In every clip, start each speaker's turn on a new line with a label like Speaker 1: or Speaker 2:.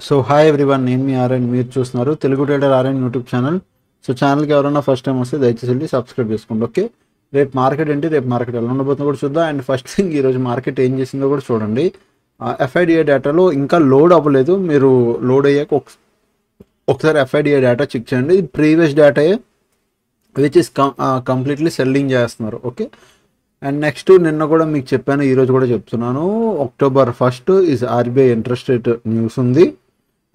Speaker 1: So hi everyone, నేను మీ RN. మీరు చూస్తున్నారు Telugu trader RN YouTube channel. So ఛానల్కి ఎవరైనా ఫస్ట్ టైం వస్తే దయచేసి వెళ్ళి సబ్స్క్రైబ్ చేసుకోండి. ఓకే, రేపు మార్కెట్ ఏంటి, రేపు మార్కెట్ ఎలా ఉండబోతుందో కూడా చూద్దాం. అండ్ ఫస్ట్ థింగ్, ఈరోజు మార్కెట్ ఏం చేసిందో కూడా చూడండి. ఎఫ్ఐడిఐ డేటాలో ఇంకా లోడ్ అవ్వలేదు. మీరు లోడ్ అయ్యాక ఒకసారి ఎఫ్ఐడిఐ డేటా చెక్ చేయండి. ఇది ప్రీవియస్ డేటాయే విచ్ ఇస్ కంప్లీట్లీ సెల్లింగ్ చేస్తున్నారు. ఓకే, అండ్ నెక్స్ట్ నిన్న కూడా మీకు చెప్పాను, ఈరోజు కూడా చెప్తున్నాను. October 1st is RBI interest rate news ఉంది.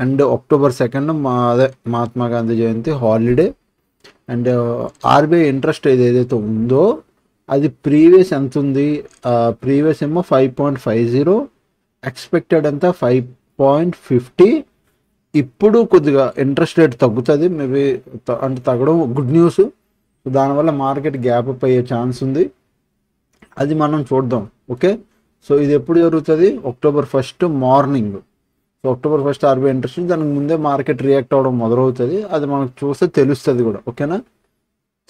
Speaker 1: అండ్ October 2nd అదే Mahatma Gandhi Jayanti holiday. And RBI interest ఏదైతే ఉందో అది ప్రీవియస్ ఎంత ఉంది? ప్రీవియస్ ఏమో 5.50, ఎక్స్పెక్టెడ్ అంతా 5.50. ఇప్పుడు కొద్దిగా ఇంట్రెస్ట్ రేట్ తగ్గుతుంది, మేబీ అంటే తగ్గడం గుడ్ న్యూస్. దానివల్ల మార్కెట్ గ్యాప్ అప్ అయ్యే ఛాన్స్ ఉంది, అది మనం చూద్దాం. ఓకే, సో ఇది ఎప్పుడు జరుగుతుంది? October 1st morning. So October 1st RBI interest, దానికి ముందే మార్కెట్ రియాక్ట్ అవ్వడం మొదలవుతుంది. అది మనకు చూస్తే తెలుస్తుంది కూడా. ఓకేనా,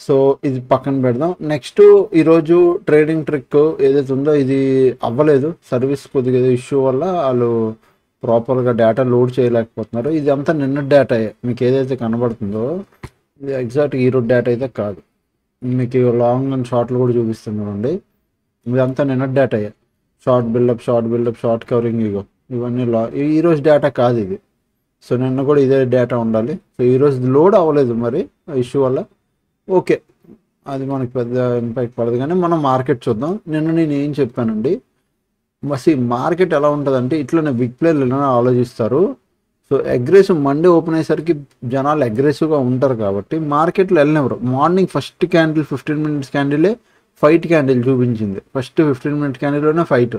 Speaker 1: సో ఇది పక్కన పెడదాం. నెక్స్ట్ ఈరోజు ట్రేడింగ్ ట్రిక్ ఏదైతే ఉందో ఇది అవ్వలేదు. సర్వీస్ కొద్దిగా ఇష్యూ వల్ల వాళ్ళు ప్రాపర్గా డేటా లోడ్ చేయలేకపోతున్నారు. ఇది అంతా నిన్న డేటా. మీకు ఏదైతే కనబడుతుందో ఇది ఎగ్జాక్ట్ ఈరోజు డేటా అయితే కాదు. మీకు లాంగ్ అండ్ షార్ట్లు కూడా చూపిస్తున్నారండి. ఇదంతా నిన్న data. Short buildup, short covering, ఇవన్నీ ఈరోజు డేటా కాదు ఇది. సో నిన్న కూడా ఇదే డేటా ఉండాలి. సో ఈరోజు లోడ్ అవ్వలేదు మరి ఇష్యూ వల్ల. ఓకే, అది మనకి పెద్ద ఇంపాక్ట్ పడదు. కానీ మనం మార్కెట్ చూద్దాం. నిన్న నేను ఏం చెప్పానండి, మార్కెట్ ఎలా ఉంటుందంటే ఇట్లనే బిగ్ ప్లేయర్లు ఎలా ఆలోచిస్తారు. సో అగ్రెసివ్ మండే ఓపెన్ అయ్యేసరికి జనాలు అగ్రెసివ్గా ఉంటారు కాబట్టి మార్కెట్లో వెళ్ళినవరు. మార్నింగ్ ఫస్ట్ క్యాండిల్ 15 minutes క్యాండిలే ఫైట్ క్యాండిల్ చూపించింది. ఫస్ట్ 15 minute క్యాండిల్లోనే ఫైట్.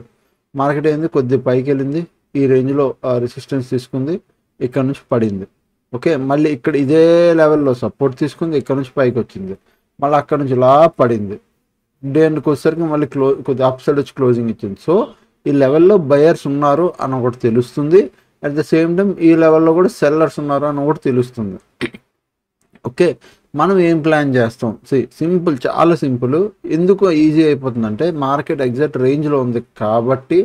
Speaker 1: మార్కెట్ అయింది, కొద్ది పైకి వెళ్ళింది, ఈ రేంజ్లో రెసిస్టెన్స్ తీసుకుంది, ఇక్కడ నుంచి పడింది. ఓకే, మళ్ళీ ఇక్కడ ఇదే లెవెల్లో సపోర్ట్ తీసుకుంది, ఇక్కడ నుంచి పైకి వచ్చింది, మళ్ళీ అక్కడ నుంచి ఇలా పడింది. డే ఎండ్కి వచ్చేసరికి మళ్ళీ కొద్ది అప్ సైడ్ వచ్చి క్లోజింగ్ ఇచ్చింది. సో ఈ లెవెల్లో బయర్స్ ఉన్నారు అని ఒకటి తెలుస్తుంది. అట్ ద సేమ్ టైం ఈ లెవెల్లో కూడా సెల్లర్స్ ఉన్నారు అని ఒకటి తెలుస్తుంది. ఓకే, మనం ఏం ప్లాన్ చేస్తాం? సింపుల్, చాలా సింపుల్. ఎందుకు ఈజీ అయిపోతుందంటే మార్కెట్ ఎగ్జాక్ట్ రేంజ్లో ఉంది కాబట్టి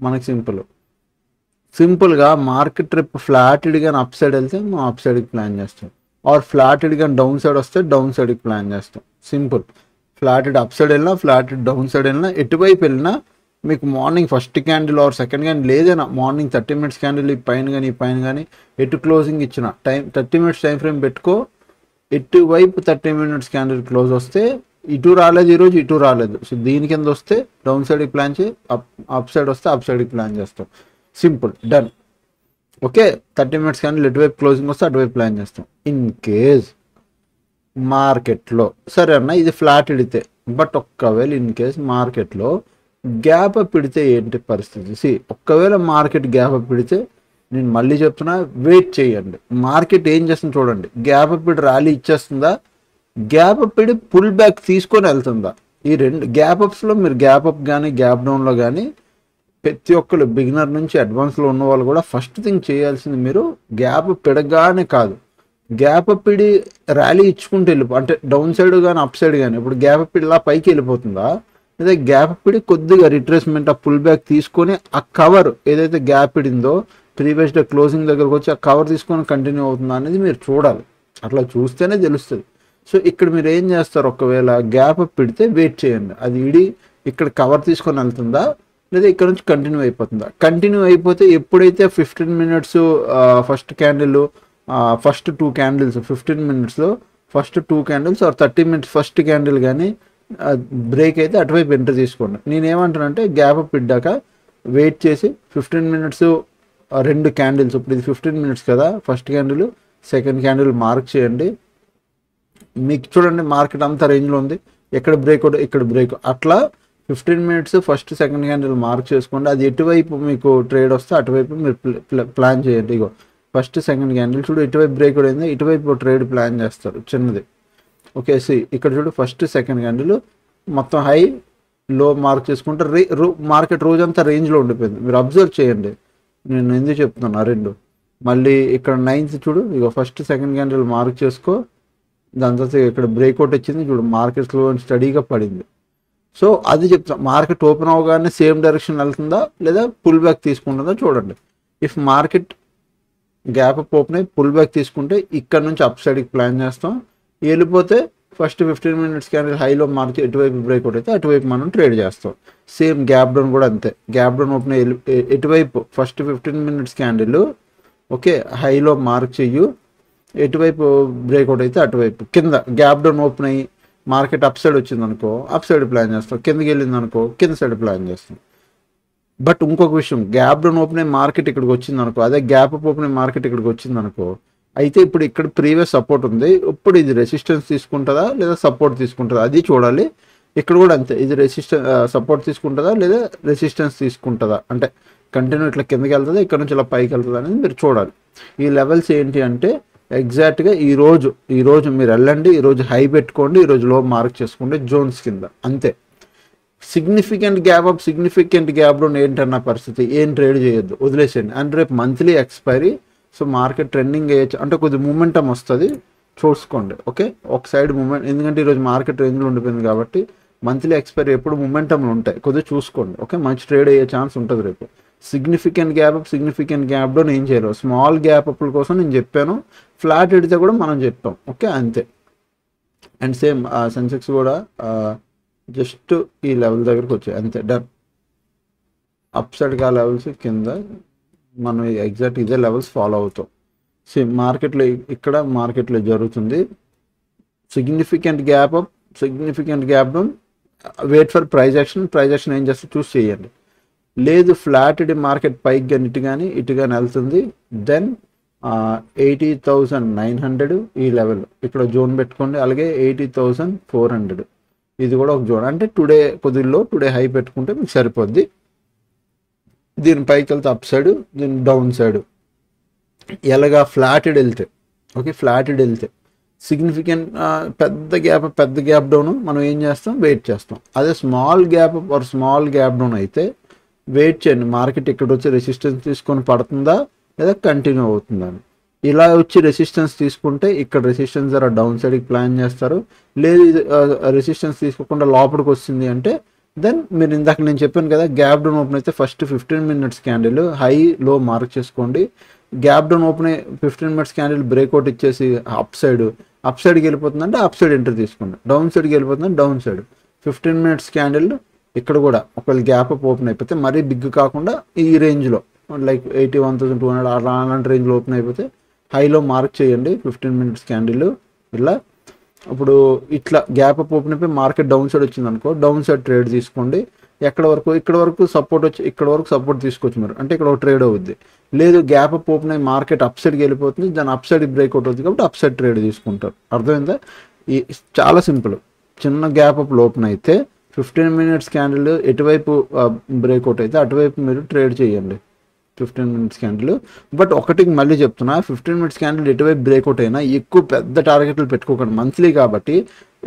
Speaker 1: మనకి సింపుల్గా మార్కెట్ ట్రిప్ ఫ్లాటెడ్గా అప్ సైడ్ వెళ్తే మనం అప్ సైడ్కి ప్లాన్ చేస్తాం, ఆర్ ఫ్లాటెడ్గా డౌన్ సైడ్ వస్తే డౌన్ సైడ్కి ప్లాన్ చేస్తాం. సింపుల్. ఫ్లాటెడ్ అప్ సైడ్ వెళ్ళినా, ఫ్లాటెడ్ డౌన్ సైడ్ వెళ్ళినా, ఎటువైపు వెళ్ళినా మీకు morning first candle or second candle ఏదైనా మార్నింగ్ 30 minutes క్యాండిల్ ఈ పైన కానీ ఎటు క్లోజింగ్ ఇచ్చిన 30 minutes టైం ఫ్రేమ్ పెట్టుకో. ఎటువైపు 30 minutes క్యాండిల్ క్లోజ్ వస్తే ఇటు రాలేదు ఈరోజు, ఇటు రాలేదు, సో దీని కింద వస్తే డౌన్ సైడ్కి ప్లాన్ చేయి, అప్ సైడ్ వస్తే అప్ సైడ్కి ప్లాన్ చేస్తాం. Simple, done. Okay, 30 minutes candle ఎటువైపు క్లోజింగ్ వస్తే అటువైపు ప్లాన్ చేస్తాం. ఇన్ కేస్ మార్కెట్లో సరే అన్న ఇది ఫ్లాట్ ఇడితే, బట్ ఒక్కవేళ ఇన్ కేస్ మార్కెట్లో గ్యాప్ అప్ ఇడితే ఏంటి పరిస్థితి? ఒక్కవేళ మార్కెట్ గ్యాప్ అప్ ఇడితే నేను మళ్ళీ చెప్తున్నా, వెయిట్ చేయండి. మార్కెట్ ఏం చేస్తుంది చూడండి. గ్యాప్ అప్ ఇడి ర్యాలీ ఇచ్చేస్తుందా, గ్యాప్ అప్ ఇడి పుల్ బ్యాక్ తీసుకొని వెళ్తుందా? ఈ రెండు గ్యాప్ అప్స్లో మీరు గ్యాప్ అప్ కానీ గ్యాప్ డౌన్లో కానీ ప్రతి ఒక్కరు బిగినర్ నుంచి అడ్వాన్స్లో ఉన్న వాళ్ళు కూడా ఫస్ట్ థింగ్ చేయాల్సింది, మీరు గ్యాప్ అప్ ఇడగానే కాదు, గ్యాప్ అప్ ఇడి ర్యాలీ ఇచ్చుకుంటూ అంటే డౌన్ సైడ్ కానీ అప్ సైడ్ కానీ. ఇప్పుడు గ్యాప్ అప్ ఇలా పైకి వెళ్ళిపోతుందా, లేదా గ్యాప్ ఇడి కొద్దిగా రిట్రేస్మెంట్ ఆ పుల్ బ్యాక్ తీసుకొని ఆ కవర్ ఏదైతే గ్యాప్ ఇడిందో ప్రీవియస్ డే క్లోజింగ్ దగ్గరకు వచ్చి ఆ కవర్ తీసుకొని కంటిన్యూ అవుతుందా అనేది మీరు చూడాలి. అట్లా చూస్తేనే తెలుస్తుంది. సో ఇక్కడ మీరు ఏం చేస్తారు, ఒకవేళ గ్యాప్ అప్ పెడితే వెయిట్ చేయండి. అది ఇడి ఇక్కడ కవర్ తీసుకొని వెళ్తుందా, లేదా ఇక్కడ నుంచి కంటిన్యూ అయిపోతుందా? కంటిన్యూ అయిపోతే ఎప్పుడైతే 15 minutes first candle, first 2 candles 15 minutesలో first 2 candles or 30 minutes first candle కానీ బ్రేక్ అయితే అటువైపు ఎంటర్ తీసుకోండి. నేనేమంటానంటే గ్యాప్ అప్ ఇడ్డాక వెయిట్ చేసి 15 minutes 2 candles, ఇప్పుడు ఇది 15 minutes కదా, first candle second candle mark చేయండి. మీకు చూడండి మార్కెట్ అంతా రేంజ్లో ఉంది, ఎక్కడ బ్రేక్అవుట్ ఇక్కడ బ్రేక్, అట్లా 15 minutes first second candle mark చేసుకోండి. అది ఎటువైపు మీకు ట్రేడ్ వస్తే అటువైపు మీరు ప్లాన్ చేయండి. ఇగో ఫస్ట్ సెకండ్ క్యాండిల్ చూడు, ఇటువైపు బ్రేక్అవుట్ అయింది, ఇటువైపు ట్రేడ్ ప్లాన్ చేస్తారు చిన్నది. ఓకే, ఇక్కడ చూడు ఫస్ట్ సెకండ్ క్యాండిల్ మొత్తం హై లో మార్క్ చేసుకుంటే మార్కెట్ రోజంతా రేంజ్లో ఉండిపోయింది. మీరు అబ్జర్వ్ చేయండి, నేను ఎందుకు చెప్తున్నా రెండు. మళ్ళీ ఇక్కడ 9th చూడు, ఇక ఫస్ట్ సెకండ్ క్యాండిల్ మార్క్ చేసుకో, దాని తర్వాత ఇక్కడ బ్రేక్అవుట్ వచ్చింది చూడు, మార్కెట్ స్లో అండ్ స్టడీగా పడింది. సో అది చెప్తాను, మార్కెట్ ఓపెన్ అవగానే సేమ్ డైరెక్షన్ వెళ్తుందా లేదా పుల్ బ్యాక్ తీసుకుంటుందా చూడండి. If market gap up open అయ్యి పుల్ బ్యాక్ తీసుకుంటే ఇక్కడ నుంచి అప్ సైడ్కి ప్లాన్ చేస్తాం. వెళ్ళిపోతే ఫస్ట్ 15 మినిట్స్ క్యాండిల్ హైలో మార్చి ఎటువైపు బ్రేక్అవుట్ అయితే అటువైపు మనం ట్రేడ్ చేస్తాం. సేమ్ గ్యాప్ డౌన్ కూడా అంతే. గ్యాప్ డౌన్ ఓపెన్ అయ్యి ఎటువైపు ఫస్ట్ 15 మినిట్స్ క్యాండిల్ ఓకే హైలో మార్క్ చెయ్యు, ఎటువైపు బ్రేక్అవుట్ అయితే అటువైపు కింద గ్యాప్ డౌన్ ఓపెన్ అయ్యి మార్కెట్ అప్ సైడ్ వచ్చింది అనుకో అప్ సైడ్ ప్లాన్ చేస్తాం, కిందకి వెళ్ళింది అనుకో కింద సైడ్ ప్లాన్ చేస్తాం. బట్ ఇంకొక విషయం, గ్యాప్ డౌన్ ఓపెన్ అయ్యి మార్కెట్ ఇక్కడికి వచ్చింది అనుకో, అదే గ్యాప్ అప్ ఓపెన్ అయ్యి మార్కెట్ ఇక్కడికి వచ్చింది అనుకో, అయితే ఇప్పుడు ఇక్కడ ప్రీవియస్ సపోర్ట్ ఉంది, ఇప్పుడు ఇది రెసిస్టెన్స్ తీసుకుంటుందా లేదా సపోర్ట్ తీసుకుంటుందా అది చూడాలి. ఇక్కడ కూడా అంతే, ఇది సపోర్ట్ తీసుకుంటుందా లేదా రెసిస్టెన్స్ తీసుకుంటుందా, అంటే కంటిన్యూ ఇట్లా కిందకి వెళ్తుందా ఇక్కడ నుంచి ఇలా పైకి వెళ్తుందా అనేది మీరు చూడాలి. ఈ లెవెల్స్ ఏంటి అంటే ఎగ్జాక్ట్గా ఈరోజు మీరు వెళ్ళండి, ఈరోజు హై పెట్టుకోండి, ఈరోజు లో మార్క్ చేసుకోండి జోన్స్ కింద అంతే. Significant gap up significant gap down ఏంటన్న పరిస్థితి, ఏం ట్రేడ్ చేయొద్దు, వదిలేసేయండి. అండ్ రేపు monthly expiry, so market trending వేయచ్చు అంటే కొద్ది మూమెంటం వస్తుంది చూసుకోండి. ఓకే, ఒక సైడ్ మూమెంట్, ఎందుకంటే ఈరోజు మార్కెట్ రేంజ్లో ఉండిపోయింది కాబట్టి మంత్లీ ఎక్స్పైరీ ఎప్పుడు మూమెంటంలు ఉంటాయి, కొద్దిగా చూసుకోండి. ఓకే, మంచి ట్రేడ్ అయ్యే ఛాన్స్ ఉంటుంది రేపు. Significant gap up significant gap down ఏం చేయలేవు. స్మాల్ గ్యాప్ అప్ల కోసం నేను చెప్పాను, ఫ్లాట్ ఎడితే కూడా మనం చెప్పాం. ఓకే అంతే. అండ్ సేమ్ సెన్సెక్స్ కూడా జస్ట్ ఈ లెవెల్ దగ్గరకు వచ్చాయి అంతే, డన్. అప్ సైడ్కి ఆ లెవెల్స్ కింద మనం ఎగ్జాక్ట్ ఇదే లెవెల్స్ ఫాలో అవుతాం. సేమ్ మార్కెట్లో ఇక్కడ మార్కెట్లో జరుగుతుంది. Significant gap up significant gap down, wait for price action ఏం చేస్తే చూస్ చేయండి. లేదు ఫ్లాట్ ఇది మార్కెట్ పైకి కానీ ఇటు కానీ వెళ్తుంది, దెన్ 80,900 ఈ లెవెల్ ఇక్కడ జోన్ పెట్టుకోండి. అలాగే 80,400 ఇది కూడా ఒక జోన్, అంటే టుడే హై పెట్టుకుంటే మీకు సరిపోద్ది. దీని పైకి వెళ్తే అప్ సైడ్, దీని డౌన్ సైడ్ ఎలాగా ఫ్లాటెడ్ వెళ్తే ఓకే, ఫ్లాటెడ్ వెళ్తే సిగ్నిఫికెంట్ పెద్ద గ్యాప్ డౌన్ మనం ఏం చేస్తాం, వెయిట్ చేస్తాం. అదే small gap or small gap down అయితే వెయిట్ చేయండి, మార్కెట్ ఇక్కడ వచ్చి రెసిస్టెన్స్ తీసుకొని పడుతుందా లేదా కంటిన్యూ అవుతుందా అని. ఇలా వచ్చి రెసిస్టెన్స్ తీసుకుంటే ఇక్కడ రెసిస్టెన్స్ ద్వారా డౌన్ సైడ్కి ప్లాన్ చేస్తారు. లేదు రెసిస్టెన్స్ తీసుకోకుండా లోపలికి వస్తుంది అంటే దెన్ మీరు ఇందాక నేను చెప్పాను కదా, గ్యాప్ డౌన్ ఓపెన్ అయితే ఫస్ట్ 15 మినిట్స్ క్యాండిల్ హై లో మార్క్ చేసుకోండి. గ్యాప్ డౌన్ ఓపెన్ అయ్యి 15 మినిట్స్ క్యాండిల్ బ్రేక్అవుట్ ఇచ్చేసి అప్ సైడ్కి వెళ్ళిపోతుందంటే అప్ సైడ్ ఎంట్రీ తీసుకోండి, డౌన్ సైడ్కి వెళ్ళిపోతుందంటే డౌన్ సైడ్. 15 మినిట్స్ క్యాండిల్ ఇక్కడ కూడా ఒకవేళ గ్యాప్ అప్ ఓపెన్ అయిపోతే మరీ బిగ్ కాకుండా ఈ రేంజ్లో లైక్ 81,200 అలాంటి రేంజ్లో ఓపెన్ అయిపోతే హైలో మార్క్ చేయండి 15 మినిట్స్ క్యాండిల్ ఇలా. ఇప్పుడు ఇట్లా గ్యాప్ అప్ ఓపెన్ అయిపోయి మార్కెట్ డౌన్ సైడ్ వచ్చింది అనుకో, డౌన్ సైడ్ ట్రేడ్ తీసుకోండి. ఇక్కడ వరకు సపోర్ట్ వచ్చి ఇక్కడ వరకు సపోర్ట్ తీసుకోవచ్చు మీరు, అంటే ఇక్కడ ఒక ట్రేడ్ అవుద్ది. లేదు గ్యాప్ అప్ ఓపెన్ అయ్యి మార్కెట్ అప్ సైడ్కి వెళ్ళిపోతుంది, దాని అప్ సైడ్ బ్రేక్అవుట్ అవుతుంది కాబట్టి అప్ సైడ్ ట్రేడ్ తీసుకుంటారు. అర్థమైందా? ఈ చాలా సింపుల్. చిన్న గ్యాప్ అప్ ఓపెన్ అయితే 15 మినిట్స్ క్యాండిల్ ఎటువైపు బ్రేక్అవుట్ అయితే అటువైపు మీరు ట్రేడ్ చేయండి 15 మినిట్స్ క్యాండిల్. బట్ ఒకటికి మళ్ళీ చెప్తున్నా, 15 మినిట్స్ క్యాండిల్ ఎటువైపు బ్రేక్అవుట్ అయినా ఎక్కువ పెద్ద టార్గెట్లు పెట్టుకోకండి. మంత్లీ కాబట్టి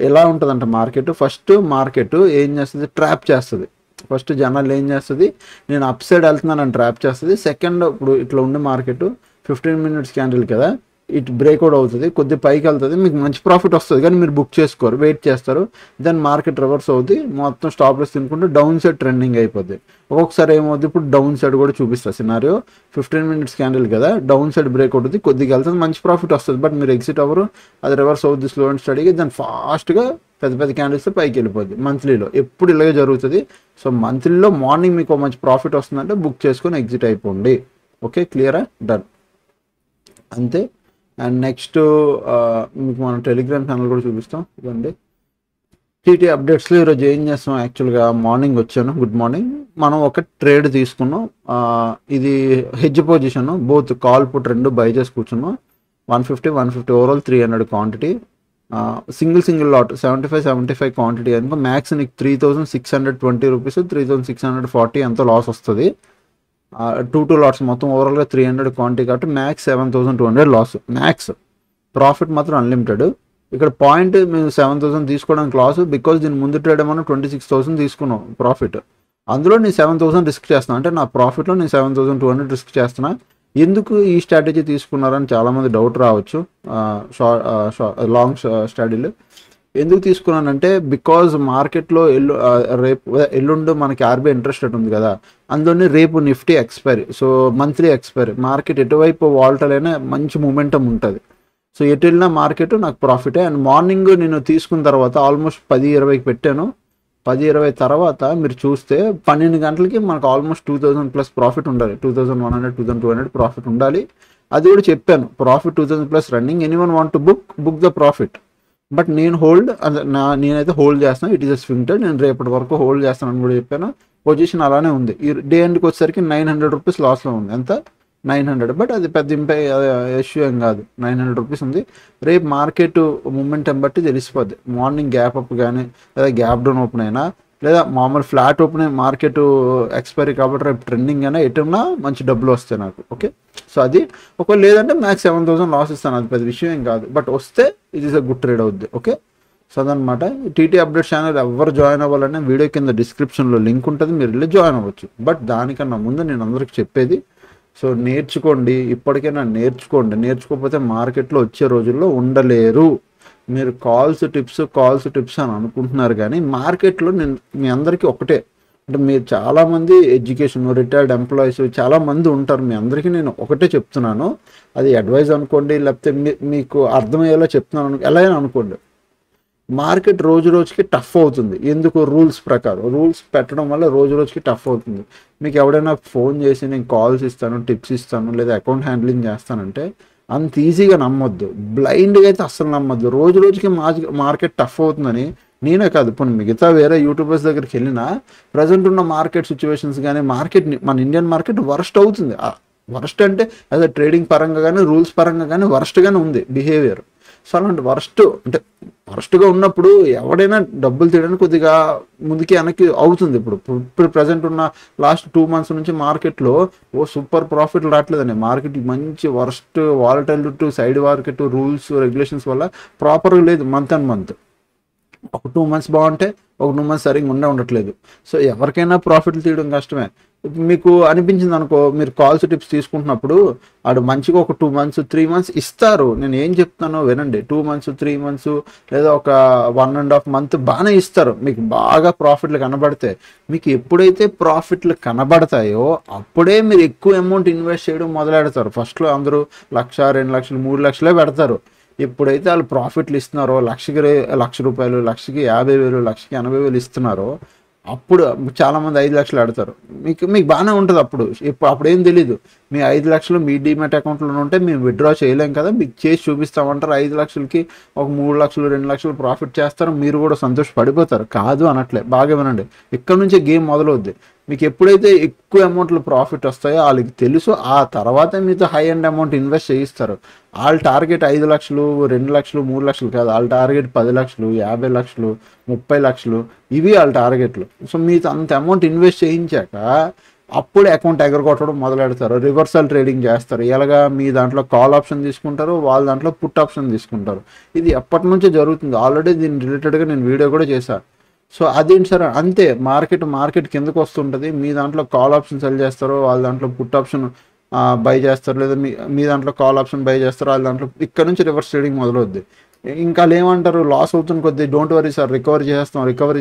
Speaker 1: ఎలా ఉంటుందంటే మార్కెట్ ఏం చేస్తుంది, ట్రాప్ చేస్తుంది. ఫస్ట్ జనాలు ఏం చేస్తుంది, నేను అప్ సైడ్ వెళ్తున్నానని ట్రాప్ చేస్తుంది. సెకండ్ ఇప్పుడు ఇట్లా ఉండే మార్కెట్ 15 మినిట్స్ క్యాండిల్ కదా, ఇటు బ్రేక్అవుట్ అవుతుంది, కొద్ది పైకి వెళ్తుంది, మీకు మంచి ప్రాఫిట్ వస్తుంది కానీ మీరు బుక్ చేసుకోరు, వెయిట్ చేస్తారు. దెన్ మార్కెట్ రివర్స్ అవుతుంది, మొత్తం స్టాప్ లాస్ తినుకుంటే డౌన్ సైడ్ ట్రెండింగ్ అయిపోద్ది. ఒక్కొక్కసారి ఏమవుతుంది, ఇప్పుడు డౌన్ సైడ్ కూడా చూపిస్తుంది సినారియో. 15 మినిట్స్ క్యాండిల్ కదా, డౌన్ సైడ్ బ్రేక్ అవుతుంది, కొద్దిగా వెళ్తుంది, మంచి ప్రాఫిట్ వస్తుంది. బట్ మీరు ఎగ్జిట్ అవ్వరు, అది రివర్స్ అవుతుంది స్లో అండ్ స్టడీగా, దాన్ని ఫాస్ట్గా పెద్ద క్యాండిల్స్ పైకి వెళ్ళిపోద్ది. మంత్లీలో ఎప్పుడు ఇలాగే జరుగుతుంది. సో మంత్లీలో మార్నింగ్ మీకు మంచి ప్రాఫిట్ వస్తుందంటే బుక్ చేసుకొని ఎగ్జిట్ అయిపోండి. ఓకే, క్లియరా? డన్, అంతే. అండ్ నెక్స్ట్ మీకు మనం టెలిగ్రామ్ ఛానల్ కూడా చూపిస్తాం. ఇవ్వండి టీటీ అప్డేట్స్లో ఈరోజు ఏం చేస్తాం, యాక్చువల్గా మార్నింగ్ వచ్చాను, గుడ్ మార్నింగ్. మనం ఒక ట్రేడ్ తీసుకున్నాం, ఇది hedge position, both call put రెండు బై చేసి కూర్చున్నాం. 150 overall 300 quantity, single lot 75 quantity అనుకో. మ్యాక్స్ నీకు 3,620 రూపీస్, 3,640 ఎంతో లాస్ వస్తుంది. 2 లాట్స్ మొత్తం ఓవరాల్గా 300 క్వాంటిటీ కాబట్టి మ్యాక్స్ 7,200 లాస్. మ్యాక్స్ ప్రాఫిట్ మాత్రం అన్లిమిటెడ్. ఇక్కడ పాయింట్ మేము 7,000 తీసుకోవడానికి లాస్, బికాజ్ దీని ముందు ట్రేడ్ ఏమన్నా 26,000 తీసుకున్నాం ప్రాఫిట్. అందులో నేను 7,000 రిస్క్ చేస్తున్నా, అంటే నా ప్రాఫిట్లో నేను 7,200 రిస్క్ చేస్తున్నా. ఎందుకు ఈ స్ట్రాటజీ తీసుకున్నారని చాలామంది డౌట్ రావచ్చు లాంగ్ స్టడీలు. ఎందుకు తీసుకున్నానంటే బికాజ్ మార్కెట్లో ఎల్లుండి మనకి ఆర్బీఐ ఇంట్రెస్ట్ రేట్ ఉంది కదా, అందులోనే రేపు Nifty expiry, so monthly expiry. Market ఎటువైపు వాల్టల్ అయినా మంచి మూమెంటం ఉంటుంది. సో ఎటు వెళ్ళినా మార్కెట్ నాకు ప్రాఫిటే. అండ్ మార్నింగ్ నేను తీసుకున్న తర్వాత ఆల్మోస్ట్ 10-20కి పెట్టాను. 10-20 తర్వాత మీరు చూస్తే 12 గంటలకి మనకు ఆల్మోస్ట్ 2000+ ప్రాఫిట్ ఉండాలి. 2100, 2200 ప్రాఫిట్ ఉండాలి. అది కూడా చెప్పాను, profit 2000+ running, anyone want to book the profit. But నేను నేనైతే హోల్డ్ చేస్తాను. It is a swing trade. నేను రేపటి వరకు హోల్డ్ చేస్తానని కూడా చెప్పాను. పొజిషన్ అలానే ఉంది. ఈ డే ఎండ్కి వచ్చేసరికి 900 రూపీస్ లాస్లో ఉంది. ఎంత? 900. బట్ అది పెద్ద ఇష్యూ ఏం కాదు. 900 రూపీస్ ఉంది. రేపు మార్కెట్ మూమెంటం బట్టి తెలిసిపోద్ది. మార్నింగ్ గ్యాప్ అప్ కానీ, లేదా గ్యాప్ డౌన్ ఓపెన్ అయినా, లేదా మామూలు ఫ్లాట్ ఓపెన్ అయ్యి మార్కెట్ ఎక్స్పైరీ కాబట్టి రేపు ట్రెండింగ్ అయినా ఎటున్నా మంచి డబ్బులు వస్తాయి నాకు. ఓకే, సో అది ఒకవేళ లేదంటే మ్యాక్స్ 7000 లాస్ ఇస్తాను. అది పెద్ద విషయం ఏం కాదు. బట్ వస్తే ఇది ఈజ్ అ గుడ్ ట్రేడ్ అవుద్ది. ఓకే, సో అదనమాట. టీటీ అప్డేట్ ఛానల్ ఎవరు జాయిన్ అవ్వాలనే వీడియో కింద డిస్క్రిప్షన్లో లింక్ ఉంటుంది, మీరు వెళ్ళి జాయిన్ అవ్వచ్చు. బట్ దానికన్నా ముందు నేను అందరికి చెప్పేది, సో నేర్చుకోండి. ఇప్పటికైనా నేర్చుకోండి. నేర్చుకోకపోతే మార్కెట్లో వచ్చే రోజుల్లో ఉండలేరు. మీరు కాల్స్ టిప్స్ అని అనుకుంటున్నారు, కానీ మార్కెట్లో నేను మీ అందరికీ ఒకటే, అంటే మీరు చాలామంది ఎడ్యుకేషన్ రిటైర్డ్ ఎంప్లాయీస్ చాలామంది ఉంటారు. మీ అందరికీ నేను ఒకటే చెప్తున్నాను. అది అడ్వైజ్ అనుకోండి, లేకపోతే మీకు అర్థమయ్యేలా చెప్తున్నాను, ఎలా అయినా అనుకోండి. మార్కెట్ రోజు రోజుకి టఫ్ అవుతుంది. ఎందుకు? రూల్స్ ప్రకారం రూల్స్ పెట్టడం వల్ల రోజు రోజుకి టఫ్ అవుతుంది. మీకు ఎవడైనా ఫోన్ చేసి నేను కాల్స్ ఇస్తాను, టిప్స్ ఇస్తాను, లేదా అకౌంట్ హ్యాండ్లింగ్ చేస్తానంటే అంత ఈజీగా నమ్మొద్దు. బ్లైండ్గా అయితే అస్సలు నమ్మొద్దు. రోజు రోజుకి మార్కెట్ టఫ్ అవుతుందని నేనే కాదు, ఇప్పుడు మిగతా వేరే యూట్యూబర్స్ దగ్గరికి వెళ్ళినా ప్రజెంట్ ఉన్న మార్కెట్ సిచ్యువేషన్స్ కానీ మన ఇండియన్ మార్కెట్ వర్స్ట్ అవుతుంది. వర్స్ట్ అంటే అదే ట్రేడింగ్ పరంగా కానీ రూల్స్ పరంగా కానీ వర్స్ట్గానే ఉంది బిహేవియర్. సో అలాంటి వర్స్ట్గా ఉన్నప్పుడు ఎవడైనా డబ్బులు తీయడానికి కొద్దిగా ముందుకి వెనక్కి అవుతుంది. ఇప్పుడు ప్రజెంట్ ఉన్న లాస్ట్ 2 months నుంచి మార్కెట్లో సూపర్ ప్రాఫిట్లు రావట్లేదండి. మార్కెట్ మంచి worst volatility, side market, rules regulations వల్ల ప్రాపర్గా లేదు. మంత్ అండ్ మంత్ ఒక 2 months బాగుంటే ఒక 2 months సరిగ్గా ఉండట్లేదు. సో ఎవరికైనా ప్రాఫిట్లు తీయడం కష్టమే. మీకు అనిపించింది అనుకో, మీరు కాల్స్ టిప్స్ తీసుకుంటున్నప్పుడు ఆడు మంచిగా ఒక 2 months 3 months ఇస్తారు. నేను ఏం చెప్తానో వినండి. 2 months 3 months లేదా ఒక 1.5 month బాగానే ఇస్తారు. మీకు బాగా ప్రాఫిట్లు కనబడితే, మీకు ఎప్పుడైతే ప్రాఫిట్లు కనబడతాయో అప్పుడే మీరు ఎక్కువ అమౌంట్ ఇన్వెస్ట్ చేయడం మొదలెడతారు. ఫస్ట్లో అందరూ 1,00,000, 2 లక్షలు, 3 లక్షలే పెడతారు. ఎప్పుడైతే వాళ్ళు ప్రాఫిట్లు ఇస్తున్నారో, 1,00,000 రూపాయలు, 1,50,000, 1,80,000 ఇస్తున్నారో అప్పుడు చాలామంది 5 లక్షలు ఆడతారు. మీకు బాగానే ఉంటుంది. అప్పుడేం తెలీదు. మీ 5 లక్షలు మీ డీమ్యాట్ అకౌంట్లో ఉంటే మేము విత్డ్రా చేయలేం కదా, మీకు చేసి చూపిస్తామంటారు. 5 లక్షలకి ఒక 3 లక్షలు, 2 లక్షలు ప్రాఫిట్ చేస్తారు. మీరు కూడా సంతోషపడిపోతారు. కాదు అనట్లే, బాగా వినండి. ఇక్కడ నుంచే గేమ్ మొదలవుద్ది. మీకు ఎప్పుడైతే ఎక్కువ అమౌంట్లో ప్రాఫిట్ వస్తాయో వాళ్ళకి తెలుసు. ఆ తర్వాత మీతో హై అండ్ అమౌంట్ ఇన్వెస్ట్ చేయిస్తారు. వాళ్ళ టార్గెట్ 5 లక్షలు, 2 లక్షలు, 3 లక్షలు కాదు. వాళ్ళ టార్గెట్ 10 లక్షలు, 50 లక్షలు, 30 లక్షలు, ఇవి వాళ్ళ టార్గెట్లు. సో మీతో అంత అమౌంట్ ఇన్వెస్ట్ చేయించాక అప్పుడే అకౌంట్ ఎగరగొట్టడం మొదలెడతారు. రివర్సల్ ట్రేడింగ్ చేస్తారు. ఎలాగా? మీ దాంట్లో కాల్ ఆప్షన్ తీసుకుంటారు, వాళ్ళ దాంట్లో పుట్ ఆప్షన్ తీసుకుంటారు. ఇది ఎప్పటి నుంచో జరుగుతుంది. ఆల్రెడీ దీని రిలేటెడ్గా నేను వీడియో కూడా చేశాను. సో అదేంటి సార్? అంతే, మార్కెట్ కిందకు వస్తుంటుంది. మీ దాంట్లో కాల్ ఆప్షన్ సెల్ చేస్తారు, వాళ్ళ దాంట్లో పుట్ ఆప్షన్ బై చేస్తారు, లేదా మీ దాంట్లో కాల్ ఆప్షన్ బై చేస్తారు, వాళ్ళ దాంట్లో ఇక్కడ నుంచి రివర్స్ ట్రేడింగ్ మొదలవుద్ది. ఇంకా వాళ్ళు ఏమంటారు? లాస్ అవుతుంది కొద్ది, డోంట్ వరీ సార్, రికవరీ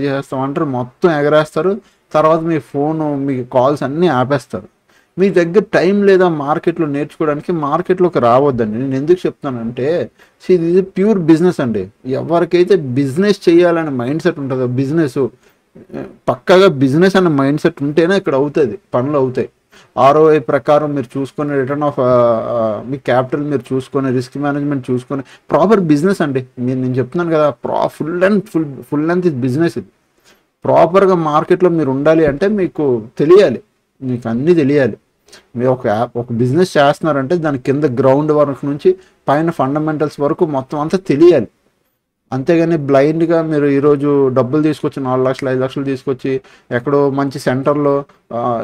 Speaker 1: చేస్తాం అంటారు. మొత్తం ఎగరేస్తారు. తర్వాత మీ ఫోను, మీ కాల్స్ అన్నీ ఆపేస్తారు. మీ దగ్గర టైం లేదా మార్కెట్లో నేర్చుకోవడానికి, మార్కెట్లోకి రావద్దండి. నేను ఎందుకు చెప్తానంటే, ఇది ప్యూర్ బిజినెస్ అండి. ఎవరికైతే బిజినెస్ చేయాలనే మైండ్ సెట్ ఉంటుందో, పక్కగా బిజినెస్ అనే మైండ్ సెట్ ఉంటేనే ఇక్కడ అవుతుంది, పనులు అవుతాయి. ROI ప్రకారం మీరు చూసుకొని, రిటర్న్ ఆఫ్ మీ క్యాపిటల్ మీరు చూసుకొని, రిస్క్ మేనేజ్మెంట్ చూసుకొని, ప్రాపర్ బిజినెస్ అండి. నేను చెప్తున్నాను కదా, ఫుల్ లెంత్ బిజినెస్. ఇది ప్రాపర్గా మార్కెట్లో మీరు ఉండాలి అంటే మీకు తెలియాలి, మీకు అన్నీ తెలియాలి. మీరు ఒక బిజినెస్ చేస్తున్నారంటే దాని కింద గ్రౌండ్ వర్క్ నుంచి పైన ఫండమెంటల్స్ వరకు మొత్తం అంతా తెలియాలి. అంతేగాని బ్లైండ్గా మీరు ఈరోజు డబ్బులు తీసుకొచ్చి 4 లక్షలు, 5 లక్షలు తీసుకొచ్చి ఎక్కడో మంచి సెంటర్లో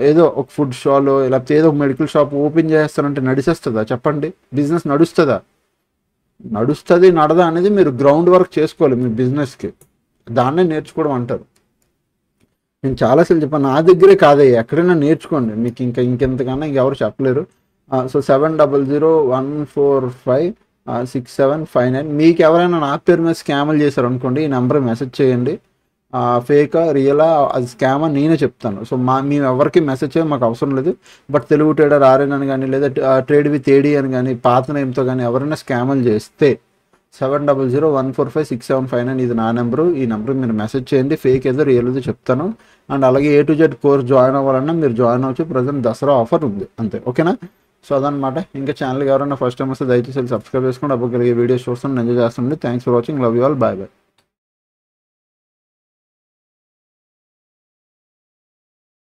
Speaker 1: ఏదో ఒక ఫుడ్ షాలో, లేకపోతే ఏదో ఒక మెడికల్ షాప్ ఓపెన్ చేస్తారంటే నడిచేస్తుందా? చెప్పండి. బిజినెస్ నడుస్తుందా? నడదా అనేది మీరు గ్రౌండ్ వర్క్ చేసుకోవాలి మీ బిజినెస్కి. దాన్నే నేర్చుకోవడం అంటారు. నేను చాలాసార్లు చెప్పాను, నా దగ్గరే కాదయ్యా, ఎక్కడైనా నేర్చుకోండి. మీకు ఇంకెంతకన్నా ఇంకెవరు చెప్పలేరు. సో 700145 6759. మీకు ఎవరైనా నా పేరు మీద స్కామ్లు చేశారు అనుకోండి, ఈ నెంబర్ మెసేజ్ చేయండి. ఫేకా రియలా అది స్కామ్ అని నేనే చెప్తాను. సో మేము ఎవరికి మెసేజ్ చేయాలి, మాకు అవసరం లేదు. బట్ తెలుగు ట్రేడర్ ఆర్ఎన్ అని కానీ లేదా ట్రేడ్ విత్ ఏడి అని కానీ పాత నేమ్తో కానీ ఎవరైనా స్కామ్లు చేస్తే 7001456759 ఇది నా నెంబరు. ఈ నెంబర్కి మీరు మెసేజ్ చేయండి. ఫేక్ ఏదో రియల్ ఏదో చెప్తాను. అండ్ అలాగే A to Z course join అవ్వాలన్నా మీరు జాయిన్ అవ్వచ్చు. ప్రజెంట్ దసరా ఆఫర్ ఉంది అంతే, ఓకేనా? సో అదనమాట. ఇంకా ఛానల్కి ఎవరైనా ఫస్ట్ టైం వస్తే దయచేసి సబ్స్క్రైబ్ చేసుకోండి. అప్పుడు వీడియోస్ చూస్తాను, ఎంజాయ్ చేస్తాను. Thanks for watching. Love you all. Bye bye.